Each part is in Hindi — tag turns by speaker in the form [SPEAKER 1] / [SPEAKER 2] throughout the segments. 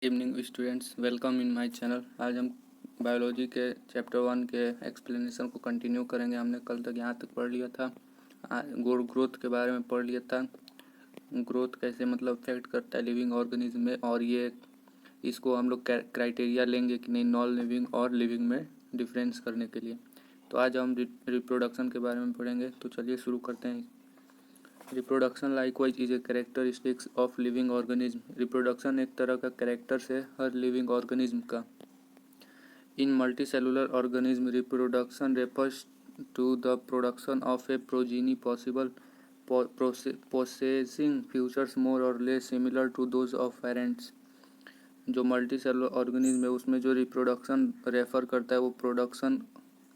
[SPEAKER 1] Evening students, welcome in my channel. आज हम बायोलॉजी के चैप्टर 1 के एक्सप्लेनेशन को कंटिन्यू करेंगे। हमने कल तक यहाँ तक पढ़ लिया था, ग्रोथ के बारे में पढ़ लिया था। ग्रोथ कैसे इफेक्ट करता है लिविंग ऑर्गेनिज्म में, और ये इसको हम लोग क्राइटेरिया लेंगे कि नहीं नॉन लिविंग और लिविंग में डिफरेंस करने के लिए। तो आज हम रिप्रोडक्शन के बारे में पढ़ेंगे। तो चलिए शुरू करते हैं। Reproduction likewise is a characteristics of living organism. Reproduction एक तरह का कैरेक्टर्स है हर लिविंग ऑर्गेनिज्म का। In multicellular organism reproduction refers to the production of a progeny possible possessing features more or less similar to those of parents। जो मल्टी सेलुलर ऑर्गेनिज्म है उसमें जो रिप्रोडक्शन रेफर करता है वो प्रोडक्शन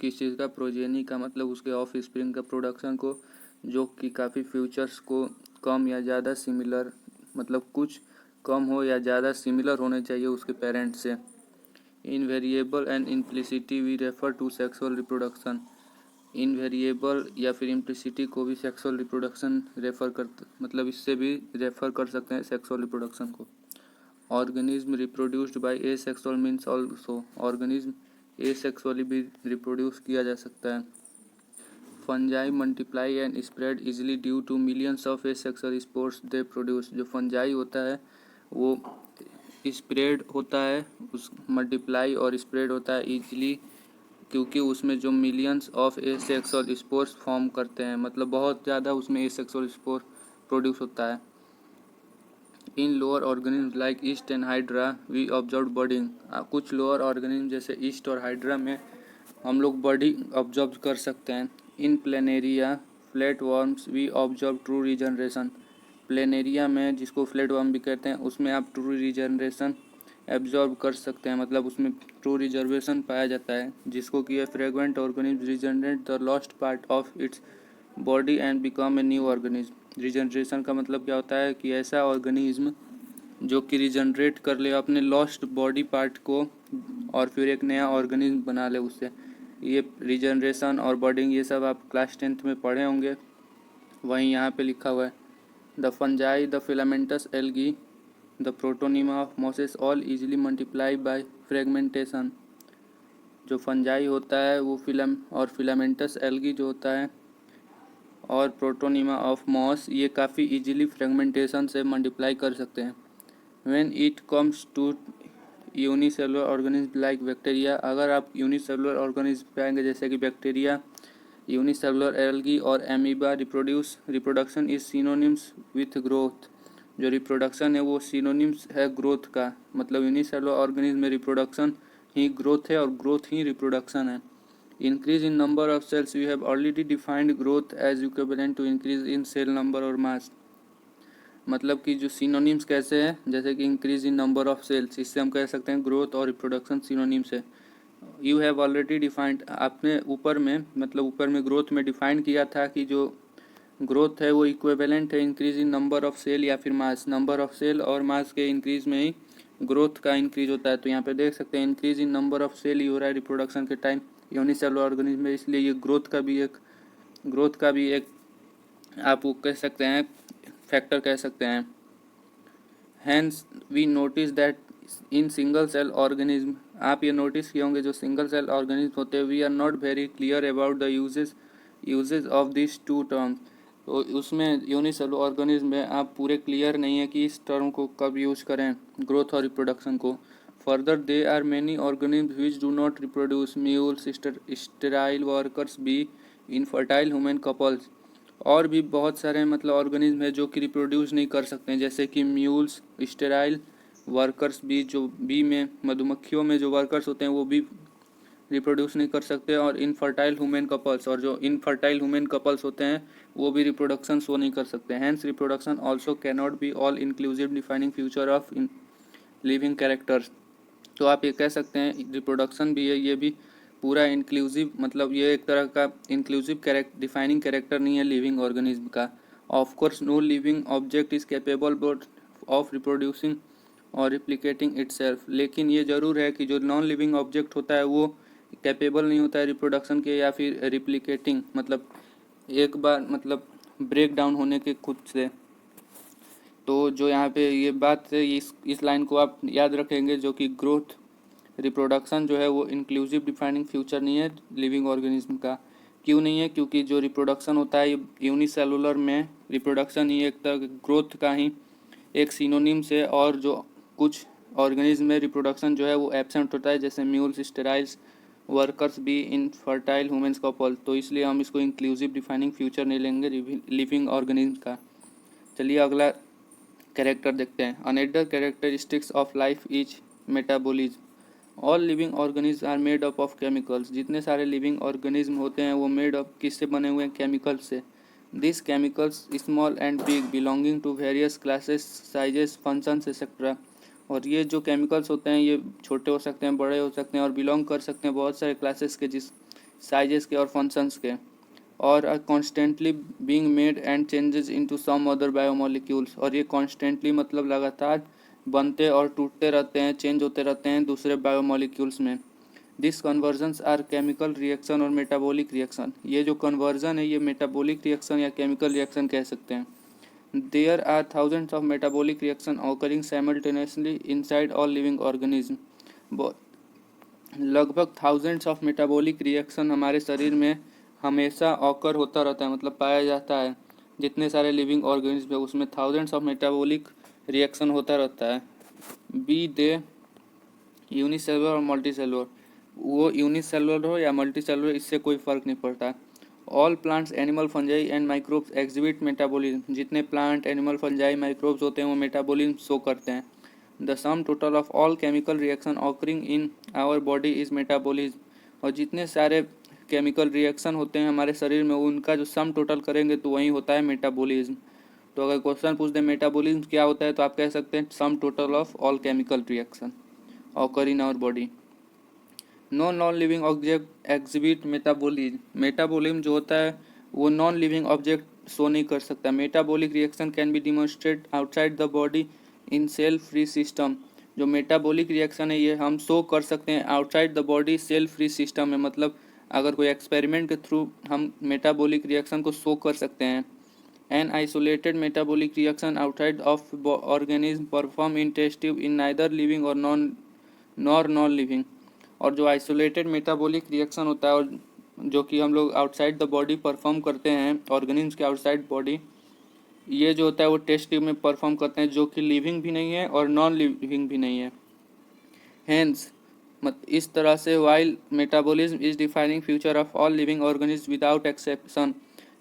[SPEAKER 1] किस चीज़ का, प्रोजेनी का, मतलब उसके ऑफ स्प्रिंग का प्रोडक्शन को, जो कि काफ़ी फ्यूचर्स को कम या ज़्यादा सिमिलर, मतलब कुछ कम हो या ज़्यादा सिमिलर होने चाहिए उसके पेरेंट से। In variable and simplicity we refer to sexual reproduction. In variable या फिर इम्प्लिसिटी को भी सेक्सुअल रिप्रोडक्शन रेफर कर, मतलब इससे भी रेफर कर सकते हैं सेक्सुअल रिप्रोडक्शन को। Organism reproduced by asexual means also, organism asexually भी रिप्रोड्यूस किया जा सकता है। Fungi multiply and spread easily due to millions of asexual spores they produce. जो फंजाई होता है वो स्प्रेड होता है, उस मल्टीप्लाई और स्प्रेड होता है इजीली, क्योंकि उसमें जो millions of asexual spores form करते हैं, मतलब बहुत ज़्यादा उसमें एसेक्सुअल स्पोर प्रोड्यूस होता है। In lower organism like yeast and hydra we observe budding. कुछ लोअर ऑर्गेनिज्म जैसे ईस्ट और हाइड्रा में हम लोग बर्डिंग ऑब्जर्व कर सकते हैं। In planaria flat worms we observe true regeneration. Planaria में, जिसको फ्लैट वर्म भी कहते हैं, उसमें आप ट्रू रीजनरेशन एब्जॉर्ब कर सकते हैं, मतलब उसमें ट्रू रिजर्वेशन पाया जाता है, जिसको कि fragment organism regenerate the lost part of its body and become a new organism. Regeneration का मतलब क्या होता है कि ऐसा ऑर्गेनिज्म जो कि रीजनरेट कर ले अपने लॉस्ट बॉडी पार्ट को और फिर एक नया ऑर्गेनिज्म बना ले उससे। ये रीजनरेशन और बर्डिंग ये सब आप क्लास 10th में पढ़े होंगे, वहीं यहाँ पे लिखा हुआ है। The fungi, the filamentous algae, the protonema of mosses all easily multiply by fragmentation. जो फंजाई होता है वो फिलामेंटस एल्गी जो होता है और प्रोटोनिमा ऑफ मॉस, ये काफ़ी इजीली फ्रेगमेंटेशन से मल्टीप्लाई कर सकते हैं। When it comes to unicellular organism like bacteria, अगर आप यूनिसेलुलर ऑर्गेनिज्म पाएंगे जैसे कि बैक्टीरिया, यूनिसेलुलर एल्गी और amoeba, reproduction is synonyms with growth. जो रिप्रोडक्शन है वो सिनोनिम्स है ग्रोथ का, मतलब यूनिसेलुलर ऑर्गेनिज्म में रिप्रोडक्शन ही ग्रोथ है और ग्रोथ ही रिप्रोडक्शन है। Increase in number of cells, we have already defined growth as equivalent to increase in cell number और मास। मतलब कि जो सिनोनिम्स कैसे हैं, जैसे कि increase in number of cells, इससे हम कह सकते हैं ग्रोथ और रिप्रोडक्शन सिनोनिम्स है। यू हैव ऑलरेडी डिफाइंड, आपने ऊपर में, मतलब ऊपर में ग्रोथ में डिफाइन किया था कि जो ग्रोथ है वो इक्विवेलेंट है increase in number of cell या फिर मास। नंबर ऑफ सेल और मास के इंक्रीज में ही ग्रोथ का इंक्रीज होता है। तो यहाँ पे देख सकते हैं increase in number of cell ही हो रहा है रिप्रोडक्शन के टाइम यूनिसेलुलर ऑर्गेनिज्म में, इसलिए ये ग्रोथ का भी एक आप वो कह सकते हैं फैक्टर कह सकते हैं। Hence we notice that in single cell organism, आप ये नोटिस किए होंगे जो सिंगल सेल ऑर्गेनिज्म होते हैं, we are not very clear about the usages of this two terms. तो उसमें यूनिसेलुलर ऑर्गेनिज्म में आप पूरे क्लियर नहीं है कि इस टर्म को कब यूज करें, ग्रोथ और रिप्रोडक्शन को। Further there are many organism which do not reproduce, mules, sterile workers, bee, infertile human couples. और भी बहुत सारे मतलब ऑर्गेनिज्म है जो कि रिप्रोड्यूस नहीं कर सकते हैं, जैसे कि म्यूल्स, स्टेराइल वर्कर्स भी, जो बी में मधुमक्खियों में जो वर्कर्स होते हैं वो भी रिप्रोड्यूस नहीं कर सकते, और इनफर्टाइल ह्यूमन कपल्स, और जो इनफर्टाइल ह्यूमन कपल्स होते हैं वो भी रिप्रोडक्शन शो नहीं कर सकते। Hence reproduction also can not be all inclusive defining feature of living characters. तो आप ये कह सकते हैं रिप्रोडक्शन भी है, ये भी पूरा इंक्लूसिव, मतलब ये एक तरह का इंक्लूसिव डिफाइनिंग कैरेक्टर नहीं है लिविंग ऑर्गेनिज्म का। Of course no living object is capable both of reproducing और रिप्लिकेटिंग इटसेल्फ, लेकिन ये ज़रूर है कि जो नॉन लिविंग ऑब्जेक्ट होता है वो कैपेबल नहीं होता है रिप्रोडक्शन के या फिर रिप्लिकेटिंग, मतलब एक बार मतलब ब्रेक डाउन होने के खुद से। तो जो यहाँ पे ये बात है, इस लाइन को आप याद रखेंगे, जो कि ग्रोथ रिप्रोडक्शन जो है वो इंक्लूसिव डिफाइनिंग फ्यूचर नहीं है लिविंग ऑर्गेनिज्म का। क्यों नहीं है? क्योंकि जो रिप्रोडक्शन होता है यूनिसेलुलर में रिप्रोडक्शन ही एक तरह ग्रोथ का ही एक सिनोनिम्स है, और जो कुछ ऑर्गेनिज्म में रिप्रोडक्शन जो है वो एब्सेंट होता है, जैसे म्यूल्स, स्टेराइल्स, वर्कर्स भी, इनफर्टाइल ह्यूमन्स कपल। तो इसलिए हम इसको इंक्लूसिव डिफाइनिंग फ्यूचर नहीं लेंगे लिविंग ऑर्गेनिज्म का। चलिए अगला कैरेक्टर देखते हैं। Another characteristics of life is metabolism. All living organism are made up of chemicals. जितने सारे लिविंग ऑर्गेनिज्म होते हैं वो मेड अप किससे बने हुए हैं? केमिकल्स से। This chemicals small and big belonging to various classes, sizes, functions etcetera. और ये जो केमिकल्स होते हैं ये छोटे हो सकते हैं, बड़े हो सकते हैं, और बिलोंग कर सकते हैं बहुत सारे क्लासेस के, जिस साइजेस के और फंक्शंस के, और are constantly being made and changes into some other biomolecules. और ये कॉन्स्टेंटली मतलब लगातार बनते और टूटते रहते हैं, चेंज होते रहते हैं दूसरे बायोमोलिक्यूल्स में। This conversions are chemical reaction और मेटाबॉलिक रिएक्शन। ये जो कन्वर्जन है ये मेटाबॉलिक रिएक्शन या केमिकल रिएक्शन कह सकते हैं। There are thousands of metabolic reaction occurring simultaneously inside all living organism. लगभग थाउजेंड्स ऑफ मेटाबॉलिक रिएक्शन हमारे शरीर में हमेशा ऑकर होता रहता है, मतलब पाया जाता है। जितने सारे लिविंग ऑर्गेनिज्म है उसमें थाउजेंड्स ऑफ मेटाबॉलिक रिएक्शन होता रहता है। बी दे यूनिसेलुलर और मल्टीसेलुलर, वो यूनिसेलुलर हो या मल्टीसेलुलर इससे कोई फ़र्क नहीं पड़ता। All plants, animal, fungi and microbes exhibit metabolism. जितने प्लांट, एनिमल, फंजाई, माइक्रोब्स होते हैं वो मेटाबॉलिज्म शो करते हैं। The sum total of all chemical reaction occurring in our body is metabolism. और जितने सारे केमिकल रिएक्शन होते हैं हमारे शरीर में उनका जो सम टोटल करेंगे तो वही होता है मेटाबॉलिज्म। तो अगर क्वेश्चन पूछ दे मेटाबॉलिज्म क्या होता है तो आप कह सकते हैं sum total of all chemical reaction occur in our body. No non living object exhibit metabolism. Metabolism जो होता है वो नॉन लिविंग ऑब्जेक्ट शो नहीं कर सकता। Metabolic reaction can be demonstrate outside the body in cell free system. जो मेटाबॉलिक रिएक्शन है ये हम शो कर सकते हैं outside the body cell free system में, मतलब अगर कोई एक्सपेरिमेंट के थ्रू हम मेटाबॉलिक रिएक्शन को शो कर सकते हैं। An isolated metabolic reaction outside of organism perform in test tube in neither living और नॉन लिविंग। और जो आइसोलेटेड मेटाबॉलिक रिएक्शन होता है और जो कि हम लोग आउटसाइड द बॉडी परफॉर्म करते हैं ऑर्गेनिज्म के आउटसाइड बॉडी, ये जो होता है वो टेस्ट ट्यूब में परफॉर्म करते हैं, जो कि लिविंग भी नहीं है और नॉन लिविंग भी नहीं है। हेंस इस तरह से while metabolism is defining feature of all living organism without exception.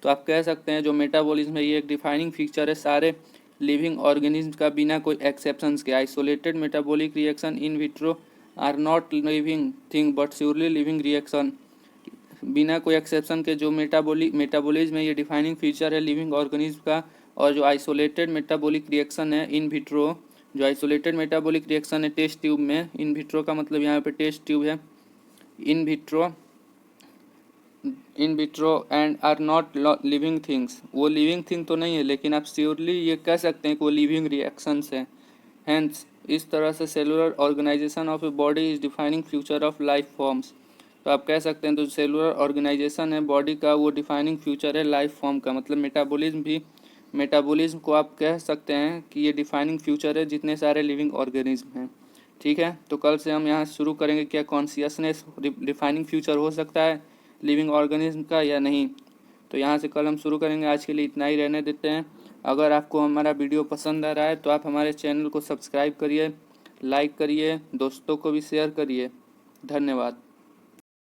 [SPEAKER 1] तो आप कह सकते हैं जो मेटाबॉलिज्म है ये एक डिफाइनिंग फीचर है सारे लिविंग ऑर्गेनिज्म का बिना कोई एक्सेप्शंस के। Isolated metabolic reaction in vitro are not living thing but surely living reaction. बिना कोई एक्सेप्शन के जो मेटाबॉलिज्म है ये डिफाइनिंग फीचर है लिविंग ऑर्गेनिज्म का। और जो आइसोलेटेड मेटाबॉलिक रिएक्शन है इन विट्रो, जो आइसोलेटेड मेटाबॉलिक रिएक्शन है टेस्ट ट्यूब में, इन विट्रो का मतलब यहाँ पे टेस्ट ट्यूब है, in vitro and are not living things. वो लिविंग थिंग तो नहीं है लेकिन आप श्योरली ये कह सकते हैं कि वो लिविंग रिएक्शंस है। हेंस इस तरह से cellular organisation of a body is defining feature of life forms. तो आप कह सकते हैं तो सेलुलर ऑर्गेनाइजेशन है बॉडी का वो डिफाइनिंग फ्यूचर है लाइफ फॉर्म का। मतलब मेटाबॉलिज्म को आप कह सकते हैं कि ये डिफाइनिंग फ्यूचर है जितने सारे लिविंग ऑर्गेनिज्म हैं। ठीक है, तो कल से हम यहाँ शुरू करेंगे क्या कॉन्शियसनेस डिफाइनिंग फ्यूचर हो सकता है लिविंग ऑर्गेनिज्म का या नहीं। तो यहाँ से कल हम शुरू करेंगे। आज के लिए इतना ही रहने देते हैं। अगर आपको हमारा वीडियो पसंद आ रहा है तो आप हमारे चैनल को सब्सक्राइब करिए, लाइक करिए, दोस्तों को भी शेयर करिए। धन्यवाद।